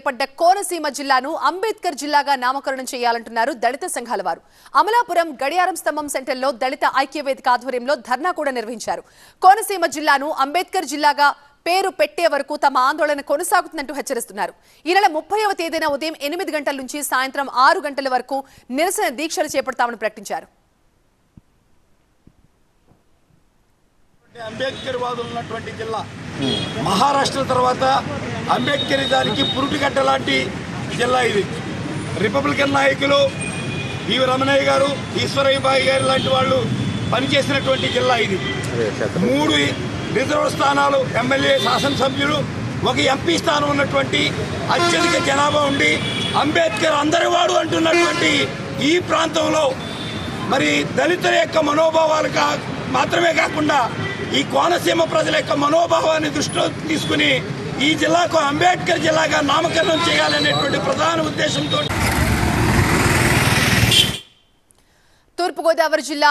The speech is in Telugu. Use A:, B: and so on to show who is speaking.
A: ఏర్పడ్డ కోనసీమ జిల్లాను అంబేద్కర్ జిల్లాగా నామకరణం చేయాలంటున్నారు దళిత సంఘాల వారు. అమలాపురం గడియారం స్తంభం సెంటర్లో దళిత ఐక్యవేదిక ఆధ్వర్యంలో ధర్నా కూడా నిర్వహించారు. కోనసీమ జిల్లాను అంబేద్కర్ జిల్లాగా పేరు పెట్టే వరకు తమ ఆందోళన కొనసాగుతుందంటూ హెచ్చరిస్తున్నారు. ఈ నెల 30వ తేదీన ఉదయం 8 గంటల నుంచి సాయంత్రం 6 గంటల వరకు నిరసన దీక్షలు చేపడతామని ప్రకటించారు.
B: అంబేద్కర్ వాదులు ఉన్నటువంటి జిల్లా మహారాష్ట్ర తర్వాత అంబేద్కరిజానికి పురుటిగడ్డ లాంటి జిల్లా ఇది. రిపబ్లికన్ నాయకులు ఈవి రమణయ్య గారు, ఈశ్వరయ్య బాయి గారు లాంటి వాళ్ళు పనిచేసినటువంటి జిల్లా ఇది. 3 రిజర్వ్ స్థానాలు, ఎమ్మెల్యే, శాసనసభ్యులు, 1 ఎంపీ స్థానం ఉన్నటువంటి అత్యధిక జనాభా ఉండి అంబేద్కర్ అందరివాడు అంటున్నటువంటి ఈ ప్రాంతంలో మరి దళితుల యొక్క మనోభావాలు మాత్రమే కాకుండా ఈ కోనసీమ ప్రజల యొక్క మనోభావాన్ని దృష్టిలో తీసుకుని ఈ జిల్లాకు అంబేద్కర్ జిల్లాగా నామకరణం చేయాలనేటువంటి ప్రధాన ఉద్దేశంతో
A: తూర్పుగోదావరి జిల్లా